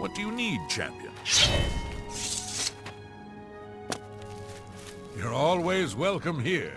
What do you need, champion? You're always welcome here.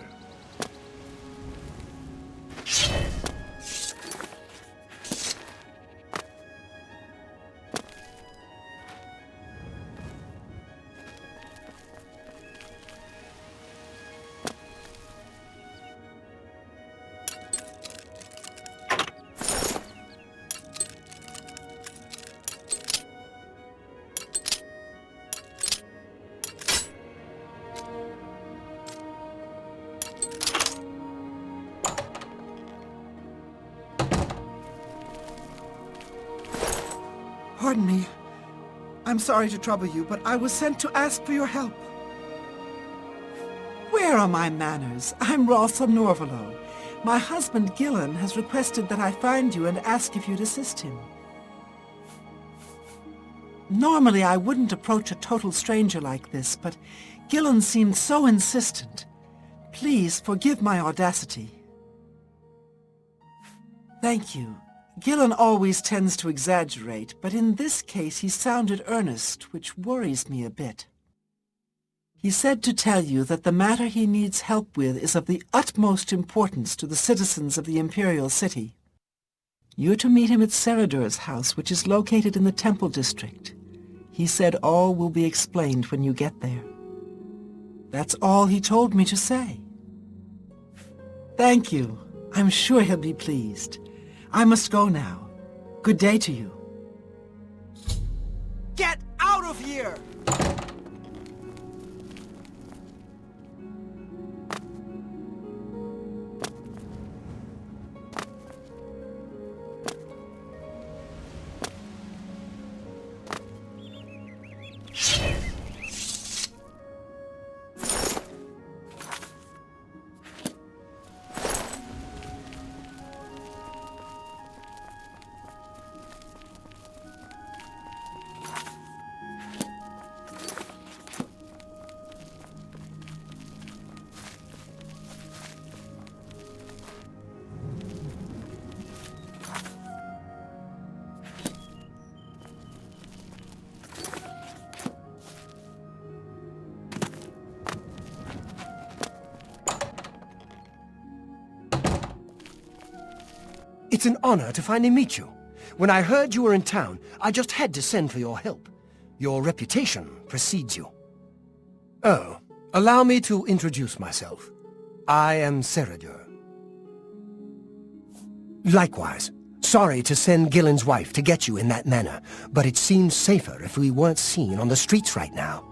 Pardon me. I'm sorry to trouble you, but I was sent to ask for your help. Where are my manners? I'm Ralston Norvalo. My husband, Gillen, has requested that I find you and ask if you'd assist him. Normally, I wouldn't approach a total stranger like this, but Gillen seemed so insistent. Please forgive my audacity. Thank you. Gillen always tends to exaggerate, but in this case he sounded earnest, which worries me a bit. He said to tell you that the matter he needs help with is of the utmost importance to the citizens of the Imperial City. You're to meet him at Seradur's house, which is located in the Temple District. He said all will be explained when you get there. That's all he told me to say. Thank you. I'm sure he'll be pleased. I must go now. Good day to you. Get out of here! It's an honor to finally meet you. When I heard you were in town, I just had to send for your help. Your reputation precedes you. Oh, allow me to introduce myself. I am Seradur. Likewise, sorry to send Gillen's wife to get you in that manner, but it seems safer if we weren't seen on the streets right now.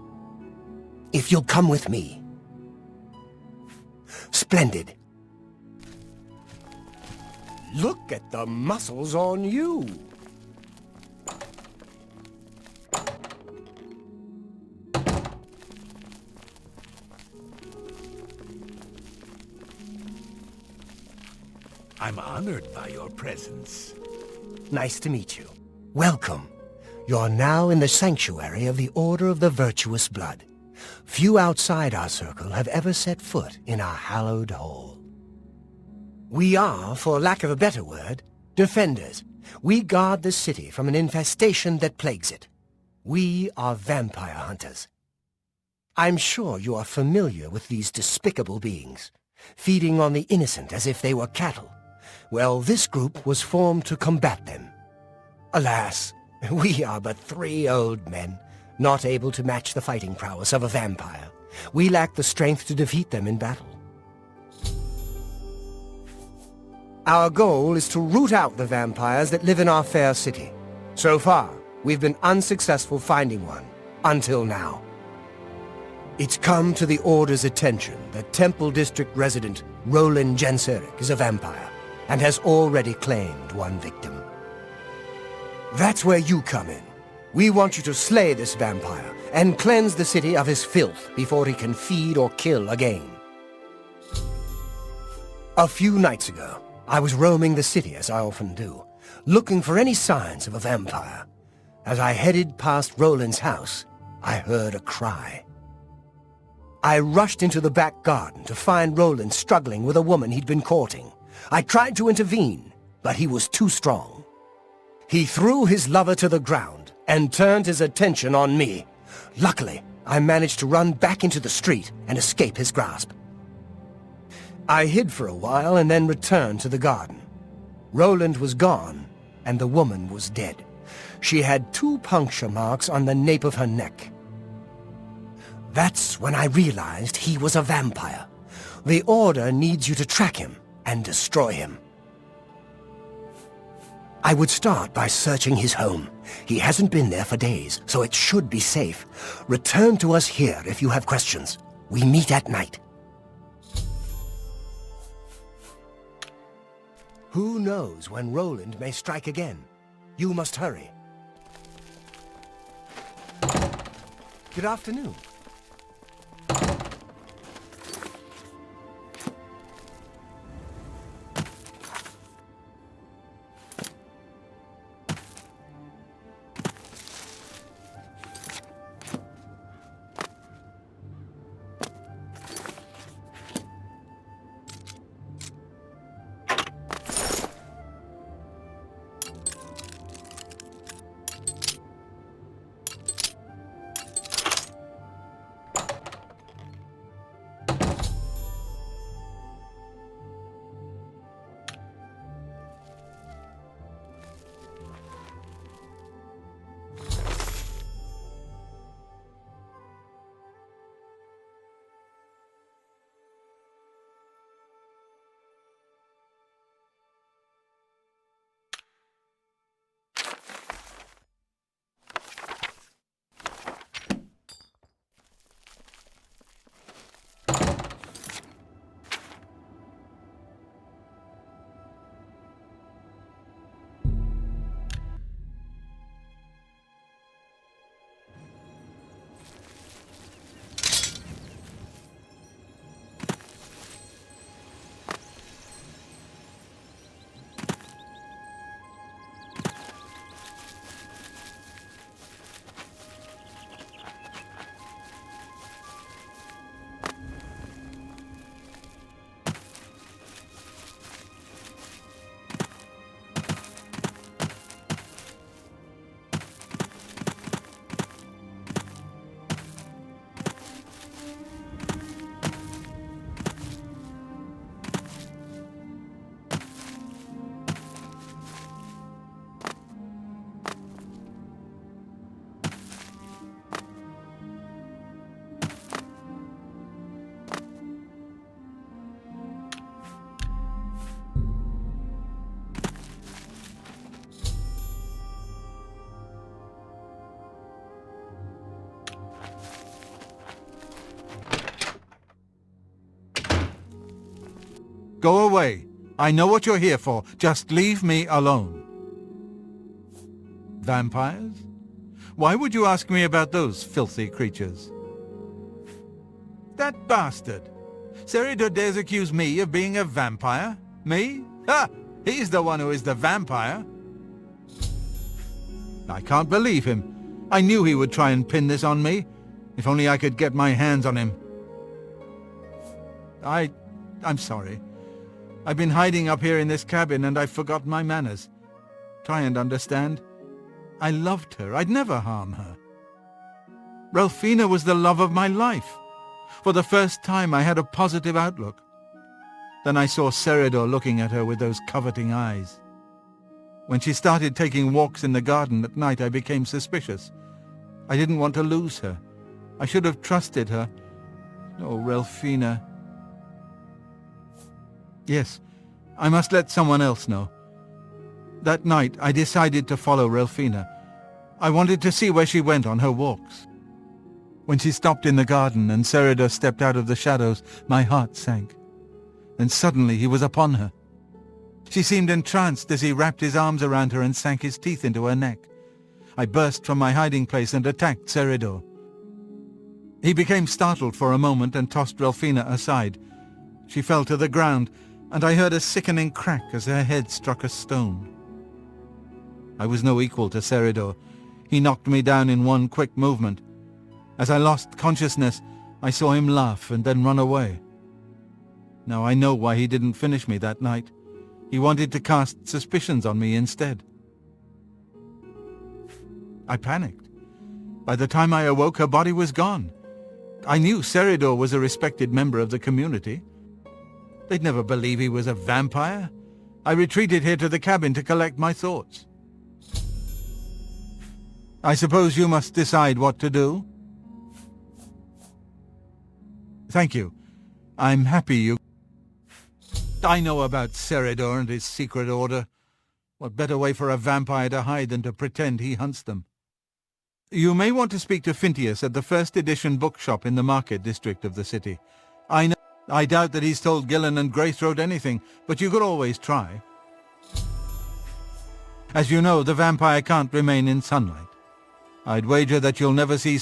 If you'll come with me. Splendid. Look at the muscles on you. I'm honored by your presence. Nice to meet you. Welcome. You're now in the sanctuary of the Order of the Virtuous Blood. Few outside our circle have ever set foot in our hallowed hall. We are, for lack of a better word, defenders. We guard the city from an infestation that plagues it. We are vampire hunters. I'm sure you are familiar with these despicable beings, feeding on the innocent as if they were cattle. Well, this group was formed to combat them. Alas, we are but 3 old men, not able to match the fighting prowess of a vampire. We lack the strength to defeat them in battle. Our goal is to root out the vampires that live in our fair city. So far, we've been unsuccessful finding one, until now. It's come to the Order's attention that Temple District resident Roland Genseric is a vampire, and has already claimed one victim. That's where you come in. We want you to slay this vampire, and cleanse the city of his filth before he can feed or kill again. A few nights ago, I was roaming the city as I often do, looking for any signs of a vampire. As I headed past Roland's house, I heard a cry. I rushed into the back garden to find Roland struggling with a woman he'd been courting. I tried to intervene, but he was too strong. He threw his lover to the ground, and turned his attention on me. Luckily, I managed to run back into the street and escape his grasp. I hid for a while and then returned to the garden. Roland was gone, and the woman was dead. She had 2 puncture marks on the nape of her neck. That's when I realized he was a vampire. The Order needs you to track him and destroy him. I would start by searching his home. He hasn't been there for days, so it should be safe. Return to us here if you have questions. We meet at night. Who knows when Roland may strike again? You must hurry. Good afternoon. Go away. I know what you're here for. Just leave me alone. Vampires? Why would you ask me about those filthy creatures? That bastard! Seridor dares accuse me of being a vampire? Me? Ha! He's the one who is the vampire. I can't believe him. I knew he would try and pin this on me. If only I could get my hands on him. I'm sorry. I've been hiding up here in this cabin and I've forgotten my manners. Try and understand. I loved her. I'd never harm her. Ralphina was the love of my life. For the first time I had a positive outlook. Then I saw Seridor looking at her with those coveting eyes. When she started taking walks in the garden at night, I became suspicious. I didn't want to lose her. I should have trusted her. Oh, Ralphina. Yes, I must let someone else know. That night, I decided to follow Ralphina. I wanted to see where she went on her walks. When she stopped in the garden and Seridor stepped out of the shadows, my heart sank. Then suddenly he was upon her. She seemed entranced as he wrapped his arms around her and sank his teeth into her neck. I burst from my hiding place and attacked Seridor. He became startled for a moment and tossed Ralphina aside. She fell to the ground, and I heard a sickening crack as her head struck a stone. I was no equal to Seridor. He knocked me down in one quick movement. As I lost consciousness, I saw him laugh and then run away. Now I know why he didn't finish me that night. He wanted to cast suspicions on me instead. I panicked. By the time I awoke, her body was gone. I knew Seridor was a respected member of the community. They'd never believe he was a vampire. I retreated here to the cabin to collect my thoughts. I suppose you must decide what to do? Thank you. I'm happy you... I know about Seridor and his secret order. What better way for a vampire to hide than to pretend he hunts them? You may want to speak to Phintius at the first edition bookshop in the market district of the city. I doubt that he's told Gillen and Greythroat anything, but you could always try. As you know, the vampire can't remain in sunlight. I'd wager that you'll never see...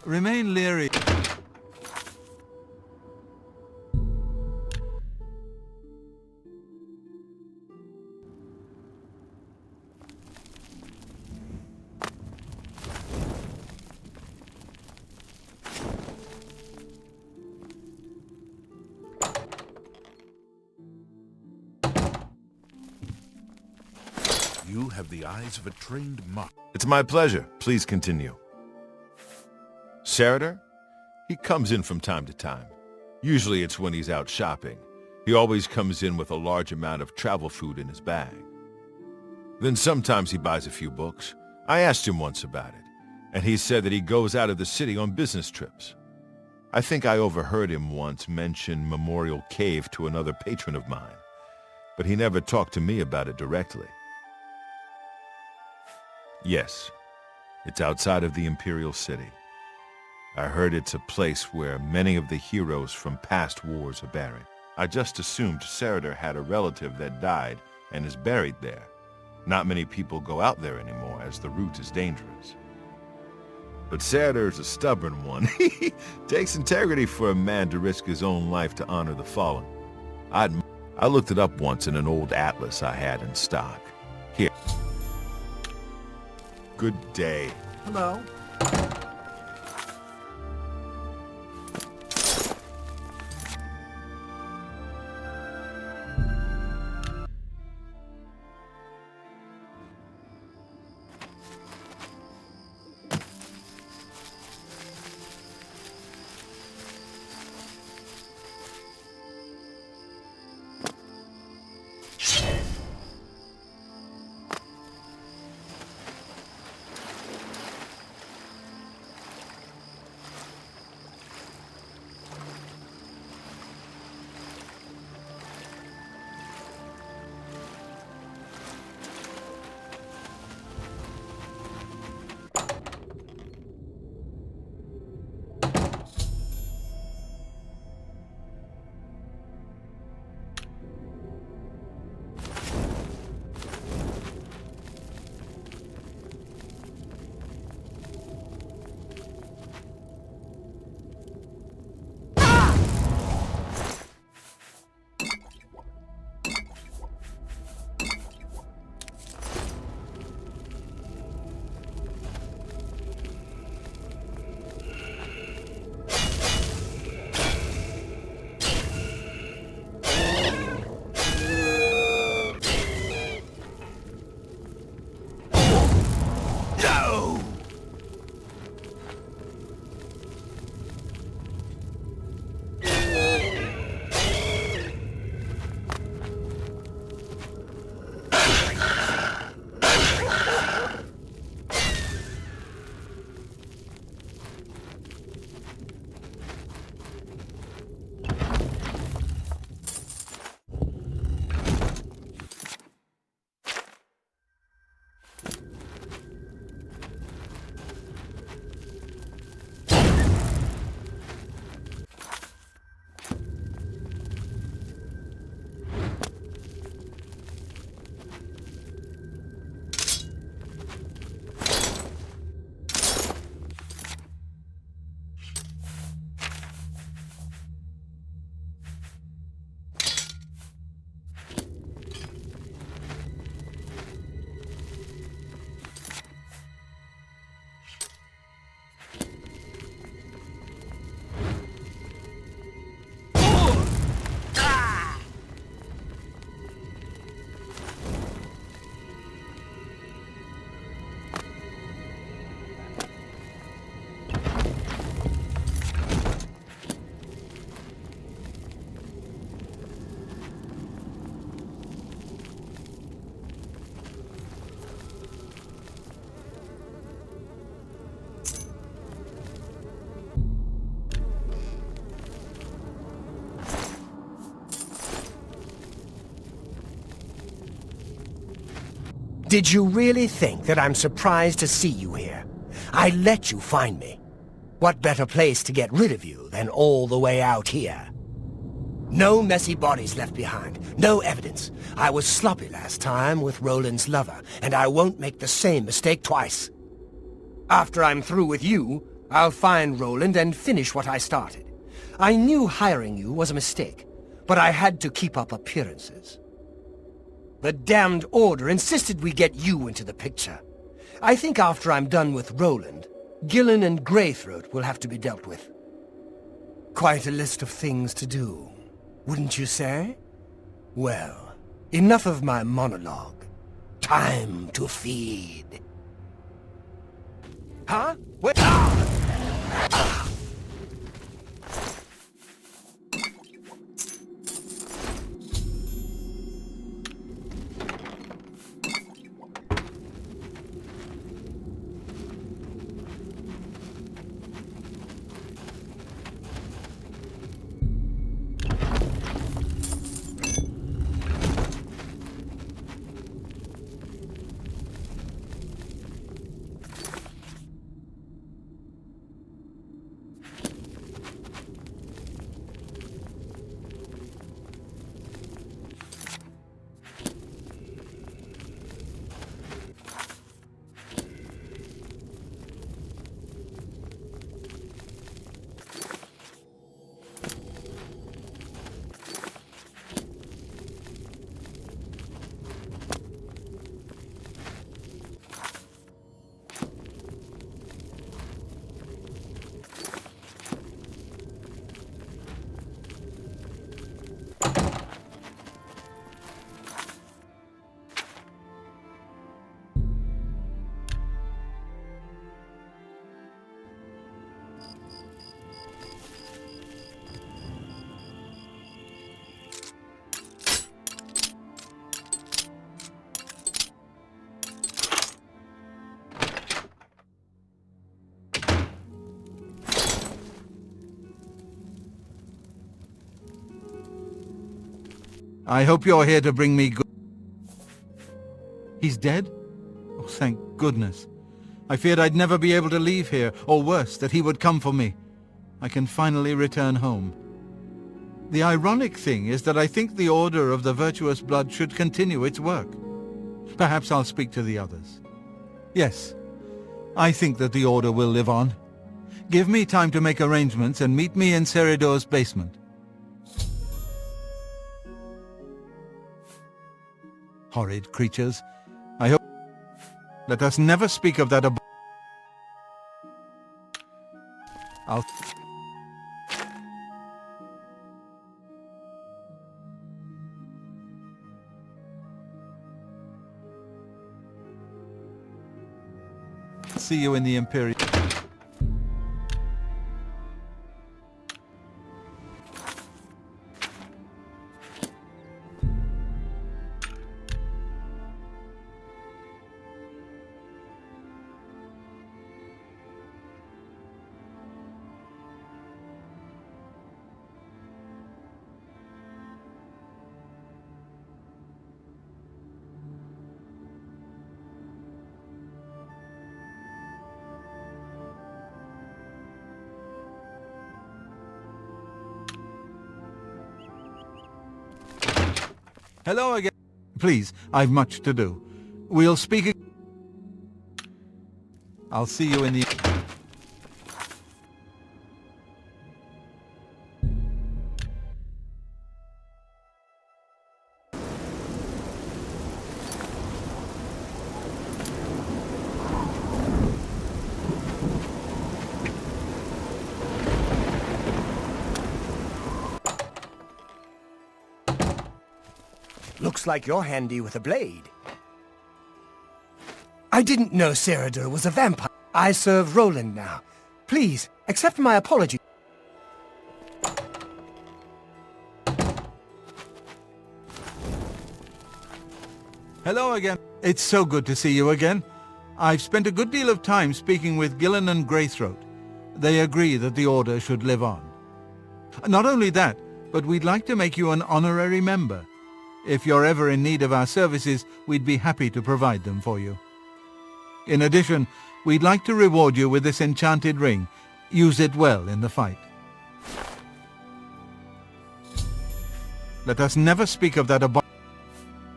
Remain leery. You have the eyes of a trained monk. It's my pleasure. Please continue. Seridor? He comes in from time to time. Usually it's when he's out shopping. He always comes in with a large amount of travel food in his bag. Then sometimes he buys a few books. I asked him once about it, and he said that he goes out of the city on business trips. I think I overheard him once mention Memorial Cave to another patron of mine, but he never talked to me about it directly. Yes, it's outside of the Imperial City. I heard it's a place where many of the heroes from past wars are buried. I just assumed Seridor had a relative that died and is buried there. Not many people go out there anymore as the route is dangerous. But Seridor's a stubborn one. Takes integrity for a man to risk his own life to honor the fallen. I looked it up once in an old atlas I had in stock. Here. Good day. Hello? Did you really think that I'm surprised to see you here? I let you find me. What better place to get rid of you than all the way out here? No messy bodies left behind, no evidence. I was sloppy last time with Roland's lover, and I won't make the same mistake twice. After I'm through with you, I'll find Roland and finish what I started. I knew hiring you was a mistake, but I had to keep up appearances. The damned Order insisted we get you into the picture. I think after I'm done with Roland, Gillen and Greythroat will have to be dealt with. Quite a list of things to do, wouldn't you say? Well, enough of my monologue. Time to feed. Huh? What? I hope you're here to bring me good... He's dead? Oh, thank goodness. I feared I'd never be able to leave here, or worse, that he would come for me. I can finally return home. The ironic thing is that I think the Order of the Virtuous Blood should continue its work. Perhaps I'll speak to the others. Yes, I think that the Order will live on. Give me time to make arrangements and meet me in Seridor's basement. Horrid creatures. I hope... Let us never speak of that I'll... See you in the Imperial... Hello again. Please, I've much to do. We'll speak I'll see you in the... Looks like you're handy with a blade. I didn't know Seridor was a vampire. I serve Roland now. Please, accept my apology. Hello again. It's so good to see you again. I've spent a good deal of time speaking with Gillen and Greythroat. They agree that the Order should live on. Not only that, but we'd like to make you an honorary member. If you're ever in need of our services, we'd be happy to provide them for you. In addition, we'd like to reward you with this enchanted ring. Use it well in the fight. Let us never speak of that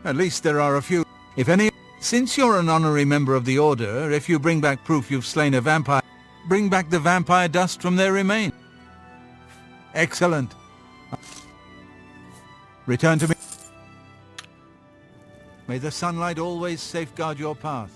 At least there are a few. If any... Since you're an honorary member of the Order, if you bring back proof you've slain a vampire, bring back the vampire dust from their remains. Excellent. Return to me. May the sunlight always safeguard your path.